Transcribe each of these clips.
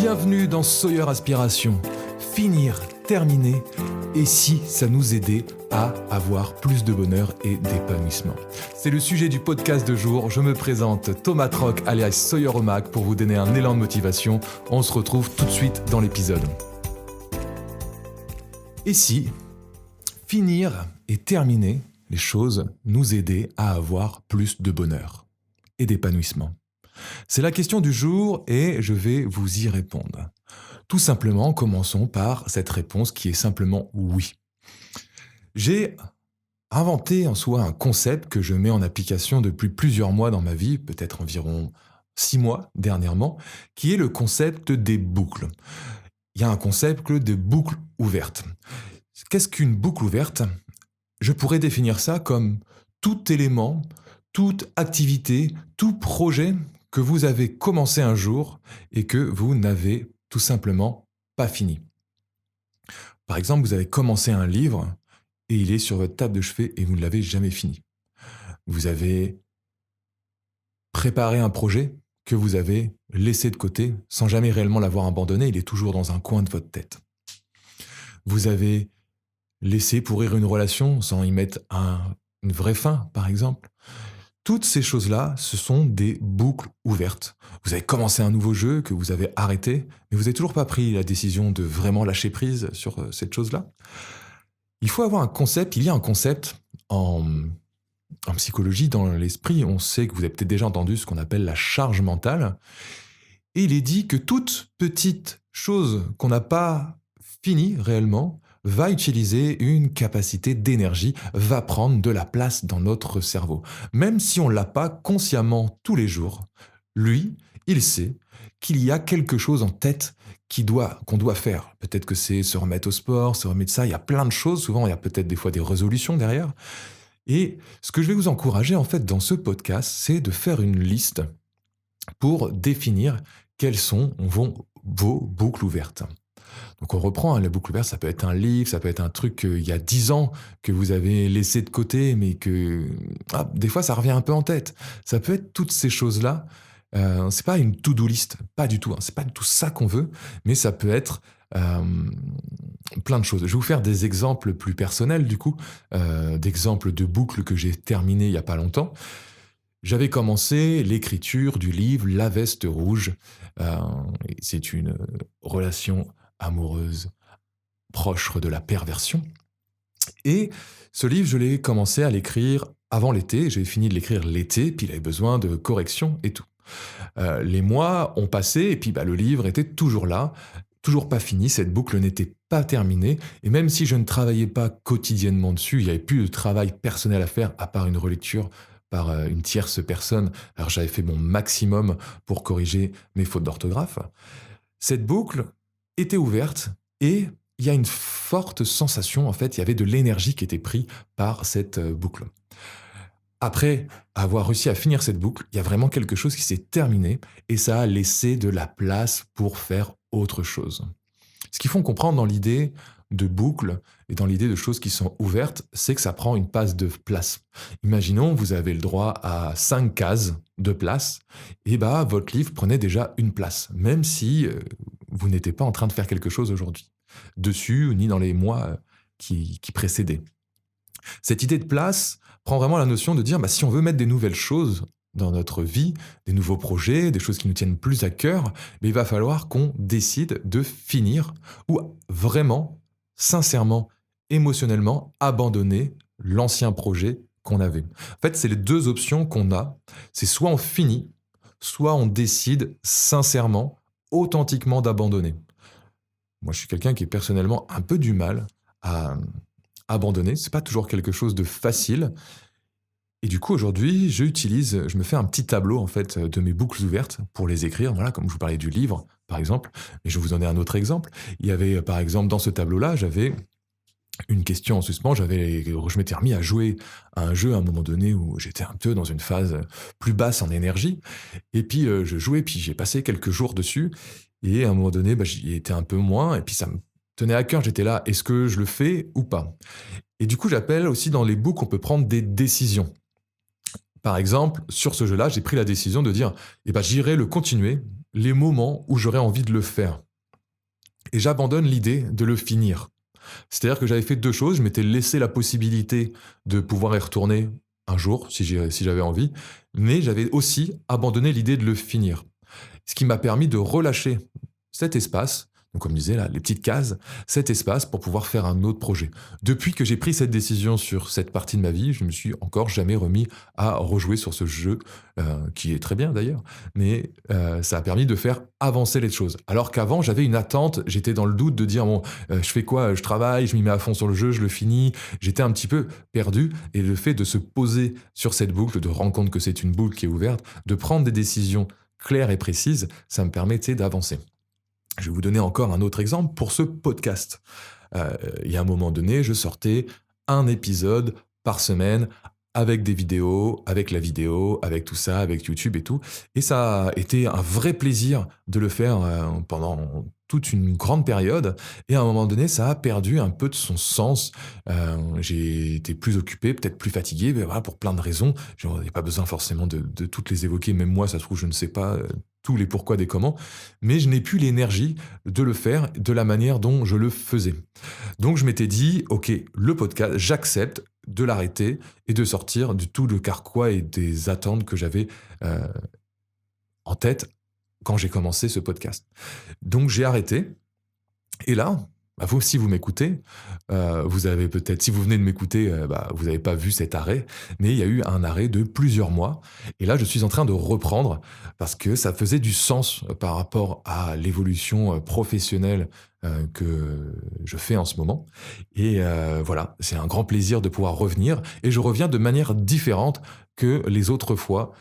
Bienvenue dans Sawyer Aspiration. Finir, terminer, et si ça nous aidait à avoir plus de bonheur et d'épanouissement. C'est le sujet du podcast de jour. Je me présente Thomas Troc alias Sawyer au Mac pour vous donner un élan de motivation. On se retrouve tout de suite dans l'épisode. Et si finir et terminer les choses nous aidaient à avoir plus de bonheur et d'épanouissement? C'est la question du jour et je vais vous y répondre. Tout simplement, commençons par cette réponse qui est simplement oui. J'ai inventé en soi un concept que je mets en application depuis plusieurs mois dans ma vie, peut-être environ 6 mois dernièrement, qui est le concept des boucles. Il y a un concept de boucle ouverte. Qu'est-ce qu'une boucle ouverte ? Je pourrais définir ça comme tout élément, toute activité, tout projet que vous avez commencé un jour et que vous n'avez tout simplement pas fini. Par exemple, vous avez commencé un livre et il est sur votre table de chevet et vous ne l'avez jamais fini. Vous avez préparé un projet que vous avez laissé de côté sans jamais réellement l'avoir abandonné, il est toujours dans un coin de votre tête. Vous avez laissé pourrir une relation sans y mettre une vraie fin, par exemple. Toutes ces choses-là, ce sont des boucles ouvertes. Vous avez commencé un nouveau jeu que vous avez arrêté, mais vous n'avez toujours pas pris la décision de vraiment lâcher prise sur cette chose-là. Il faut avoir un concept, il y a un concept en psychologie, dans l'esprit, on sait que vous avez peut-être déjà entendu ce qu'on appelle la charge mentale, et il est dit que toute petite chose qu'on n'a pas finie réellement va utiliser une capacité d'énergie, va prendre de la place dans notre cerveau. Même si on ne l'a pas consciemment tous les jours, lui, il sait qu'il y a quelque chose en tête qu'on doit faire. Peut-être que c'est se remettre au sport, se remettre ça, il y a plein de choses, souvent il y a peut-être des fois des résolutions derrière. Et ce que je vais vous encourager en fait dans ce podcast, c'est de faire une liste pour définir quelles sont vos boucles ouvertes. Donc on reprend, la boucle ouverte, ça peut être un livre, ça peut être un truc il y a 10 ans que vous avez laissé de côté, mais que des fois ça revient un peu en tête. Ça peut être toutes ces choses-là. C'est pas une to-do list, pas du tout. C'est pas du tout ça qu'on veut, mais ça peut être plein de choses. Je vais vous faire des exemples plus personnels du coup, d'exemples de boucles que j'ai terminées il y a pas longtemps. J'avais commencé l'écriture du livre La Veste Rouge. C'est une relation amoureuse proche de la perversion. Et ce livre, je l'ai commencé à l'écrire avant l'été. J'ai fini de l'écrire l'été, puis il avait besoin de corrections et tout. Les mois ont passé et puis le livre était toujours là, toujours pas fini. Cette boucle n'était pas terminée. Et même si je ne travaillais pas quotidiennement dessus, il n'y avait plus de travail personnel à faire à part une relecture par une tierce personne. Alors j'avais fait mon maximum pour corriger mes fautes d'orthographe. Cette boucle était ouverte et il y a une forte sensation, en fait, il y avait de l'énergie qui était prise par cette boucle. Après avoir réussi à finir cette boucle, il y a vraiment quelque chose qui s'est terminé et ça a laissé de la place pour faire autre chose. Ce qu'il faut comprendre dans l'idée de boucle et dans l'idée de choses qui sont ouvertes, c'est que ça prend une passe de place. Imaginons, vous avez le droit à 5 cases de place, et votre livre prenait déjà une place, même si vous n'étiez pas en train de faire quelque chose aujourd'hui, dessus, ni dans les mois qui précédaient. Cette idée de place prend vraiment la notion de dire, si on veut mettre des nouvelles choses dans notre vie, des nouveaux projets, des choses qui nous tiennent plus à cœur, mais il va falloir qu'on décide de finir ou vraiment, sincèrement, émotionnellement, abandonner l'ancien projet qu'on avait. En fait, c'est les deux options qu'on a. C'est soit on finit, soit on décide sincèrement, authentiquement d'abandonner. Moi, je suis quelqu'un qui est personnellement un peu du mal à abandonner. C'est pas toujours quelque chose de facile. Et du coup, aujourd'hui, je me fais un petit tableau en fait de mes boucles ouvertes pour les écrire. Voilà, comme je vous parlais du livre, par exemple. Mais je vais vous donner un autre exemple. Il y avait, par exemple, dans ce tableau-là, j'avais une question en suspens. Je m'étais remis à jouer à un jeu à un moment donné où j'étais un peu dans une phase plus basse en énergie. Et puis, je jouais, puis j'ai passé quelques jours dessus. Et à un moment donné, j'y étais un peu moins. Et puis, ça me tenait à cœur. J'étais là, est-ce que je le fais ou pas ? Et du coup, j'appelle aussi dans les boucles, on peut prendre des décisions. Par exemple, sur ce jeu-là, j'ai pris la décision de dire, j'irai le continuer, les moments où j'aurais envie de le faire. Et j'abandonne l'idée de le finir. C'est-à-dire que j'avais fait 2 choses, je m'étais laissé la possibilité de pouvoir y retourner un jour si j'avais envie, mais j'avais aussi abandonné l'idée de le finir. Ce qui m'a permis de relâcher cet espace, donc comme je disais là, les petites cases, cet espace pour pouvoir faire un autre projet. Depuis que j'ai pris cette décision sur cette partie de ma vie, je me suis encore jamais remis à rejouer sur ce jeu, qui est très bien d'ailleurs, mais ça a permis de faire avancer les choses. Alors qu'avant, j'avais une attente, j'étais dans le doute de dire bon, je fais quoi? Je travaille, je m'y mets à fond sur le jeu, je le finis. J'étais un petit peu perdu et le fait de se poser sur cette boucle, de rendre compte que c'est une boucle qui est ouverte, de prendre des décisions claires et précises, ça me permet, tu sais, d'avancer. Je vais vous donner encore un autre exemple pour ce podcast. Il y a un moment donné, je sortais un épisode par semaine avec des vidéos, avec la vidéo, avec tout ça, avec YouTube et tout. Et ça a été un vrai plaisir de le faire pendant toute une grande période. Et à un moment donné, ça a perdu un peu de son sens. J'ai été plus occupé, peut-être plus fatigué, mais voilà, pour plein de raisons. Il n'y a pas besoin forcément de toutes les évoquer. Même moi, ça se trouve, je ne sais pas tous les pourquoi des comment. Mais je n'ai plus l'énergie de le faire de la manière dont je le faisais. Donc je m'étais dit, ok, le podcast, j'accepte de l'arrêter et de sortir du tout le carquois et des attentes que j'avais euh, en tête quand j'ai commencé ce podcast. Donc j'ai arrêté. Et là, bah, vous, si vous m'écoutez, vous avez peut-être, si vous venez de m'écouter, bah, vous n'avez pas vu cet arrêt, mais il y a eu un arrêt de plusieurs mois. Et là, je suis en train de reprendre parce que ça faisait du sens par rapport à l'évolution professionnelle que je fais en ce moment. Et voilà, c'est un grand plaisir de pouvoir revenir. Et je reviens de manière différente que les autres fois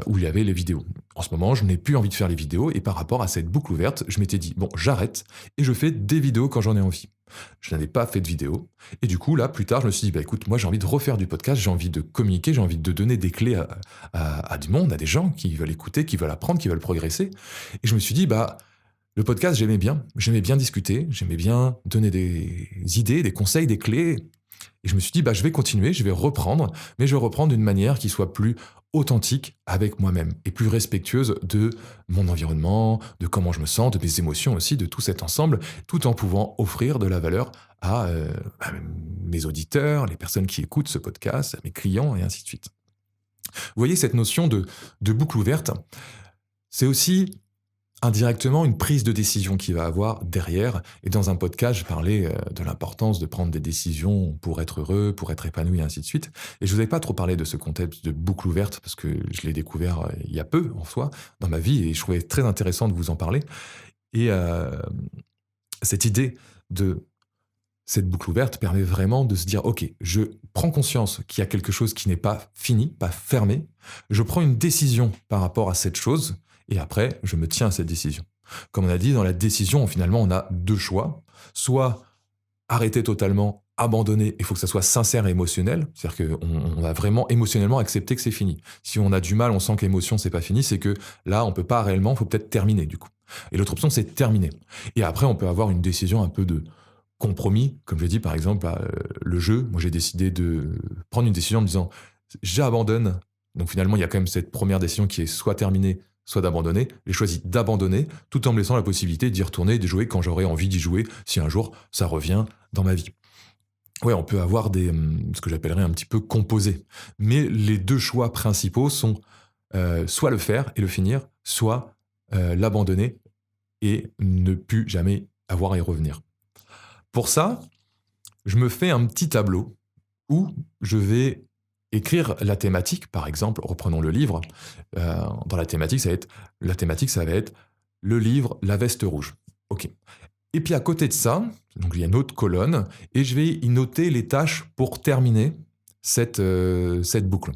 où il y avait les vidéos. En ce moment, je n'ai plus envie de faire les vidéos et par rapport à cette boucle ouverte, je m'étais dit, bon, j'arrête et je fais des vidéos quand j'en ai envie. Je n'avais pas fait de vidéo. Et du coup, là, plus tard, je me suis dit, bah écoute, moi j'ai envie de refaire du podcast, j'ai envie de communiquer, j'ai envie de donner des clés à du monde, à des gens qui veulent écouter, qui veulent apprendre, qui veulent progresser. Et je me suis dit, bah, le podcast, j'aimais bien discuter, j'aimais bien donner des idées, des conseils, des clés. Et je me suis dit, bah, je vais continuer, je vais reprendre, mais je vais reprendre d'une manière qui soit plus authentique avec moi-même et plus respectueuse de mon environnement, de comment je me sens, de mes émotions aussi, de tout cet ensemble, tout en pouvant offrir de la valeur à mes auditeurs, les personnes qui écoutent ce podcast, à mes clients et ainsi de suite. Vous voyez cette notion de boucle ouverte, c'est aussi indirectement une prise de décision qu'il va avoir derrière. Et dans un podcast, je parlais de l'importance de prendre des décisions pour être heureux, pour être épanoui, et ainsi de suite. Et je vous avais pas trop parlé de ce concept de boucle ouverte, parce que je l'ai découvert il y a peu, en soi, dans ma vie, et je trouvais très intéressant de vous en parler. Et cette idée de cette boucle ouverte permet vraiment de se dire, OK, je prends conscience qu'il y a quelque chose qui n'est pas fini, pas fermé. Je prends une décision par rapport à cette chose et après, je me tiens à cette décision. Comme on a dit, dans la décision, finalement, on a 2 choix. Soit arrêter totalement, abandonner, il faut que ça soit sincère et émotionnel. C'est-à-dire qu'on a vraiment émotionnellement accepté que c'est fini. Si on a du mal, on sent que l'émotion, c'est pas fini, c'est que là, on peut pas réellement, il faut peut-être terminer du coup. Et l'autre option, c'est terminer. Et après, on peut avoir une décision un peu de compromis, comme je l'ai dit par exemple, le jeu. Moi, j'ai décidé de prendre une décision en me disant j'abandonne. Donc finalement, il y a quand même cette première décision qui est soit terminée, soit d'abandonner. J'ai choisi d'abandonner tout en me laissant la possibilité d'y retourner et de jouer quand j'aurai envie d'y jouer, si un jour ça revient dans ma vie. Ouais, on peut avoir ce que j'appellerais un petit peu composés. Mais les 2 choix principaux sont soit le faire et le finir, soit l'abandonner et ne plus jamais avoir à y revenir. Pour ça, je me fais un petit tableau où je vais écrire la thématique, par exemple, reprenons le livre. Dans la thématique, ça va être le livre La veste rouge. OK. Et puis à côté de ça, donc il y a une autre colonne, et je vais y noter les tâches pour terminer cette boucle,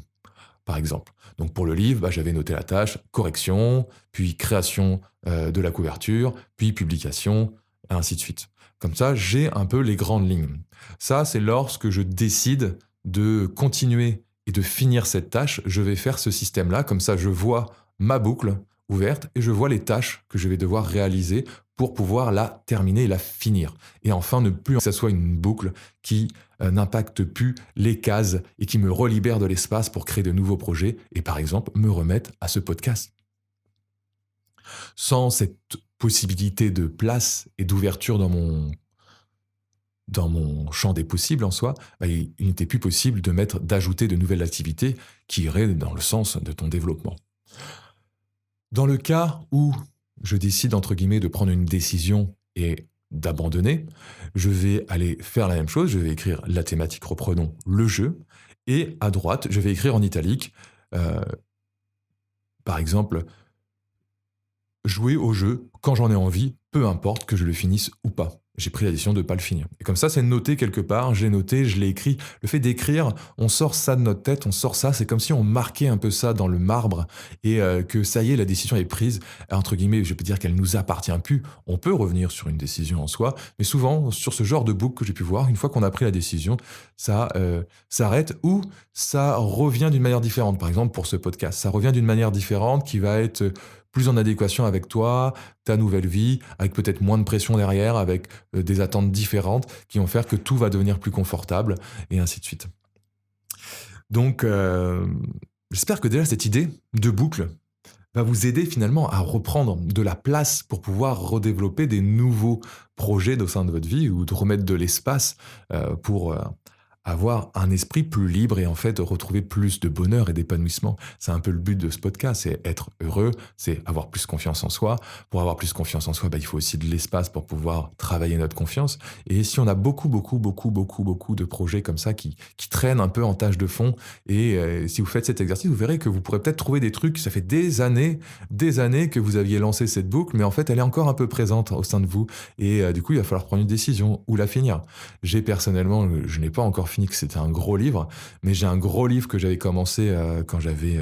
par exemple. Donc pour le livre, j'avais noté la tâche correction, puis création de la couverture, puis publication, et ainsi de suite. Comme ça, j'ai un peu les grandes lignes. Ça, c'est lorsque je décide de continuer et de finir cette tâche, je vais faire ce système-là. Comme ça, je vois ma boucle ouverte et je vois les tâches que je vais devoir réaliser pour pouvoir la terminer et la finir. Et enfin, ne plus que ça soit une boucle qui n'impacte plus les cases et qui me relibère de l'espace pour créer de nouveaux projets et par exemple me remettre à ce podcast. Sans cette possibilité de place et d'ouverture dans mon champ des possibles en soi, il n'était plus possible d'ajouter de nouvelles activités qui iraient dans le sens de ton développement. Dans le cas où je décide, entre guillemets, de prendre une décision et d'abandonner, je vais aller faire la même chose, je vais écrire la thématique, reprenons le jeu, et à droite, je vais écrire en italique, euh, par exemple, jouer au jeu quand j'en ai envie, peu importe que je le finisse ou pas. J'ai pris la décision de ne pas le finir. Et comme ça, c'est noté quelque part, j'ai noté, je l'ai écrit. Le fait d'écrire, on sort ça de notre tête, on sort ça, c'est comme si on marquait un peu ça dans le marbre et que ça y est, la décision est prise. Entre guillemets, je peux dire qu'elle nous appartient plus. On peut revenir sur une décision en soi, mais souvent, sur ce genre de book que j'ai pu voir, une fois qu'on a pris la décision, ça s'arrête ou ça revient d'une manière différente. Par exemple, pour ce podcast, ça revient d'une manière différente qui va être plus en adéquation avec toi, ta nouvelle vie, avec peut-être moins de pression derrière, avec des attentes différentes qui vont faire que tout va devenir plus confortable et ainsi de suite. Donc, j'espère que déjà cette idée de boucle va vous aider finalement à reprendre de la place pour pouvoir redévelopper des nouveaux projets au sein de votre vie ou de remettre de l'espace pour avoir un esprit plus libre et en fait retrouver plus de bonheur et d'épanouissement. C'est un peu le but de ce podcast, c'est être heureux, c'est avoir plus confiance en soi. Pour avoir plus confiance en soi, il faut aussi de l'espace pour pouvoir travailler notre confiance. Et si on a beaucoup de projets comme ça qui traînent un peu en tâche de fond, et si vous faites cet exercice, vous verrez que vous pourrez peut-être trouver des trucs, ça fait des années que vous aviez lancé cette boucle, mais en fait elle est encore un peu présente au sein de vous. Et du coup, il va falloir prendre une décision ou la finir. J'ai personnellement, je n'ai pas encore fini, que c'était un gros livre, mais j'ai un gros livre que j'avais commencé quand j'avais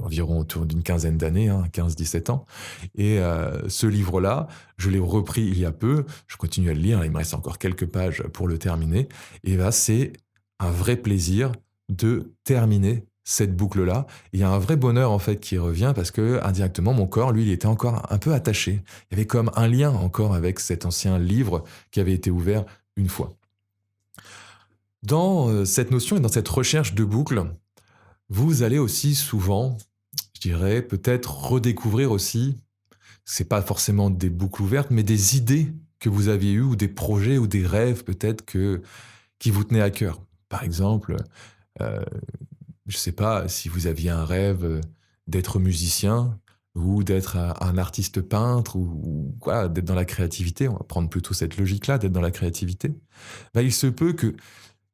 environ autour d'une quinzaine d'années, 15-17 ans. Et ce livre-là, je l'ai repris il y a peu, je continue à le lire, il me reste encore quelques pages pour le terminer. Et là, c'est un vrai plaisir de terminer cette boucle-là. Il y a un vrai bonheur en fait qui revient parce que indirectement, mon corps, lui, il était encore un peu attaché. Il y avait comme un lien encore avec cet ancien livre qui avait été ouvert une fois. Dans cette notion et dans cette recherche de boucle, vous allez aussi souvent, je dirais, peut-être redécouvrir aussi, c'est pas forcément des boucles ouvertes, mais des idées que vous aviez eues ou des projets ou des rêves peut-être qui vous tenaient à cœur. Par exemple, euh, je sais pas si vous aviez un rêve d'être musicien ou d'être un artiste peintre ou voilà, d'être dans la créativité, on va prendre plutôt cette logique-là, d'être dans la créativité. Il se peut que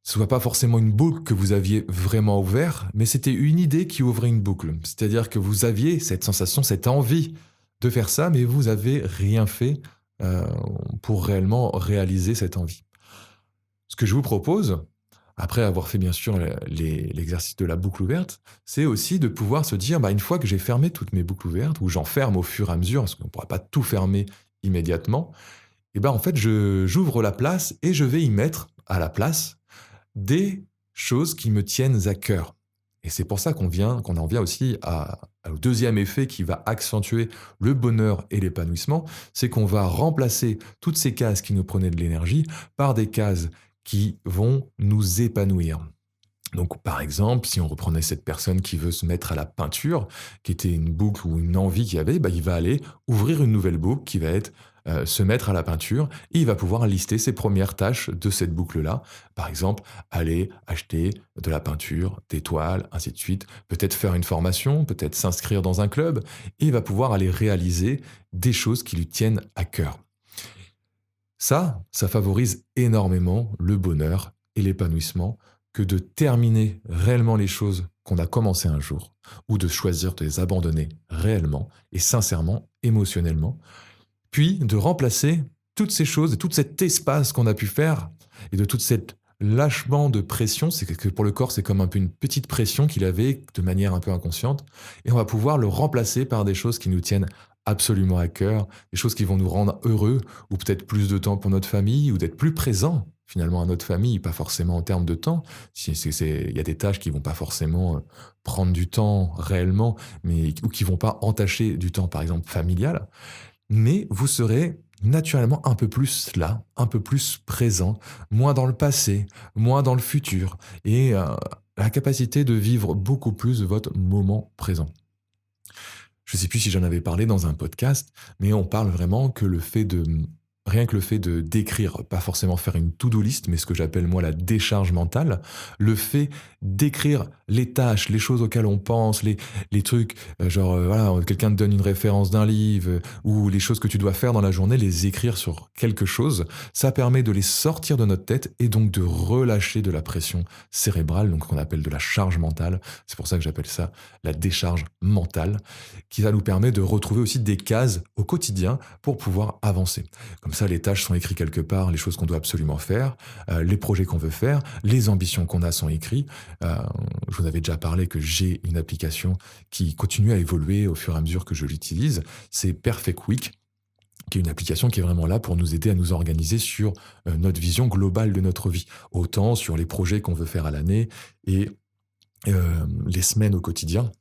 ce soit pas forcément une boucle que vous aviez vraiment ouverte, mais c'était une idée qui ouvrait une boucle. C'est-à-dire que vous aviez cette sensation, cette envie de faire ça, mais vous avez rien fait euh, pour réellement réaliser cette envie. Ce que je vous propose, après avoir fait bien sûr l'exercice de la boucle ouverte, c'est aussi de pouvoir se dire, une fois que j'ai fermé toutes mes boucles ouvertes, ou j'en ferme au fur et à mesure, parce qu'on ne pourra pas tout fermer immédiatement, et en fait, j'ouvre la place et je vais y mettre à la place des choses qui me tiennent à cœur. Et c'est pour ça qu'on en vient aussi au deuxième effet qui va accentuer le bonheur et l'épanouissement, c'est qu'on va remplacer toutes ces cases qui nous prenaient de l'énergie par des cases qui vont nous épanouir. Donc, par exemple, si on reprenait cette personne qui veut se mettre à la peinture, qui était une boucle ou une envie qu'il y avait, il va aller ouvrir une nouvelle boucle qui va être se mettre à la peinture et il va pouvoir lister ses premières tâches de cette boucle-là. Par exemple, aller acheter de la peinture, des toiles, ainsi de suite. Peut-être faire une formation, peut-être s'inscrire dans un club et il va pouvoir aller réaliser des choses qui lui tiennent à cœur. Ça favorise énormément le bonheur et l'épanouissement que de terminer réellement les choses qu'on a commencées un jour, ou de choisir de les abandonner réellement et sincèrement, émotionnellement, puis de remplacer toutes ces choses et tout cet espace qu'on a pu faire et de tout cet lâchement de pression, c'est que pour le corps c'est comme un peu une petite pression qu'il avait de manière un peu inconsciente, et on va pouvoir le remplacer par des choses qui nous tiennent absolument à cœur, des choses qui vont nous rendre heureux, ou peut-être plus de temps pour notre famille, ou d'être plus présent finalement à notre famille, pas forcément en termes de temps. Il y a des tâches qui vont pas forcément prendre du temps réellement, ou qui vont pas entacher du temps, par exemple, familial. Mais vous serez naturellement un peu plus là, un peu plus présent, moins dans le passé, moins dans le futur, et la capacité de vivre beaucoup plus votre moment présent. Je ne sais plus si j'en avais parlé dans un podcast, mais on parle vraiment que rien que le fait de d'écrire, pas forcément faire une to-do list, mais ce que j'appelle moi la décharge mentale, le fait d'écrire les tâches, les choses auxquelles on pense, les trucs, voilà, quelqu'un te donne une référence d'un livre, ou les choses que tu dois faire dans la journée, les écrire sur quelque chose, ça permet de les sortir de notre tête et donc de relâcher de la pression cérébrale, donc qu'on appelle de la charge mentale. C'est pour ça que j'appelle ça la décharge mentale, qui va nous permettre de retrouver aussi des cases au quotidien pour pouvoir avancer. Comme ça, les tâches sont écrites quelque part, les choses qu'on doit absolument faire, les projets qu'on veut faire, les ambitions qu'on a sont écrites. Euh, je vous avais déjà parlé que j'ai une application qui continue à évoluer au fur et à mesure que je l'utilise. C'est Perfect Week, qui est une application qui est vraiment là pour nous aider à nous organiser sur notre vision globale de notre vie, autant sur les projets qu'on veut faire à l'année et les semaines au quotidien.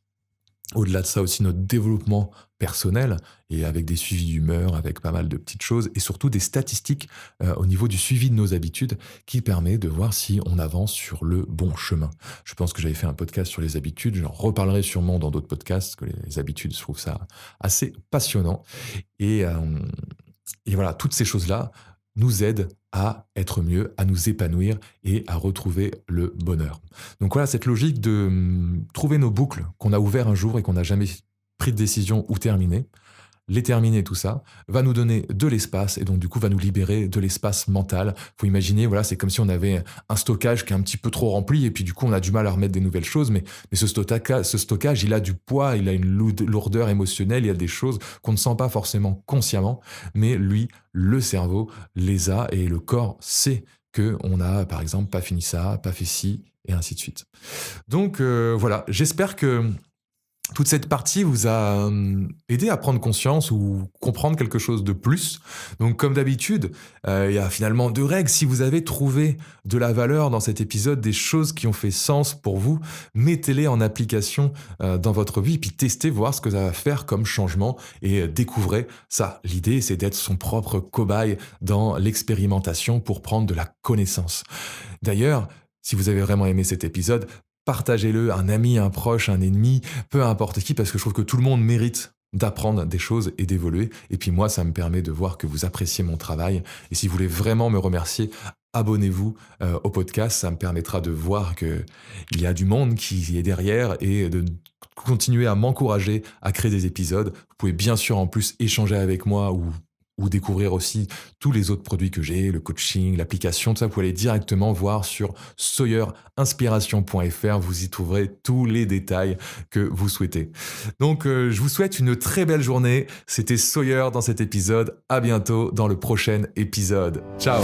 Au-delà de ça aussi, notre développement personnel et avec des suivis d'humeur, avec pas mal de petites choses et surtout des statistiques au niveau du suivi de nos habitudes qui permet de voir si on avance sur le bon chemin. Je pense que j'avais fait un podcast sur les habitudes, j'en reparlerai sûrement dans d'autres podcasts, parce que les habitudes, je trouve ça assez passionnant. Et, euh, et voilà, toutes ces choses-là nous aident à être mieux, à nous épanouir et à retrouver le bonheur. Donc voilà, cette logique de trouver nos boucles qu'on a ouvertes un jour et qu'on n'a jamais pris de décision ou terminé, les terminer tout ça, va nous donner de l'espace et donc du coup va nous libérer de l'espace mental. Faut imaginer, voilà, c'est comme si on avait un stockage qui est un petit peu trop rempli et puis du coup on a du mal à remettre des nouvelles choses, mais ce stockage, il a du poids, il a une lourdeur émotionnelle, il y a des choses qu'on ne sent pas forcément consciemment, mais lui, le cerveau les a et le corps sait que on a par exemple pas fini ça, pas fait ci et ainsi de suite. Donc voilà, j'espère que toute cette partie vous a aidé à prendre conscience ou comprendre quelque chose de plus. Donc comme d'habitude, il y a finalement 2 règles. Si vous avez trouvé de la valeur dans cet épisode, des choses qui ont fait sens pour vous, mettez-les en application dans votre vie, puis testez, voir ce que ça va faire comme changement et découvrez ça. L'idée, c'est d'être son propre cobaye dans l'expérimentation pour prendre de la connaissance. D'ailleurs, si vous avez vraiment aimé cet épisode, partagez-le à un ami, un proche, un ennemi, peu importe qui, parce que je trouve que tout le monde mérite d'apprendre des choses et d'évoluer. Et puis moi, ça me permet de voir que vous appréciez mon travail. Et si vous voulez vraiment me remercier, abonnez-vous au podcast. Ça me permettra de voir qu'il y a du monde qui est derrière et de continuer à m'encourager à créer des épisodes. Vous pouvez bien sûr en plus échanger avec moi ou découvrir aussi tous les autres produits que j'ai, le coaching, l'application, tout ça, vous pouvez aller directement voir sur sawyerinspiration.fr, vous y trouverez tous les détails que vous souhaitez. Donc je vous souhaite une très belle journée, c'était Sawyer dans cet épisode, à bientôt dans le prochain épisode. Ciao.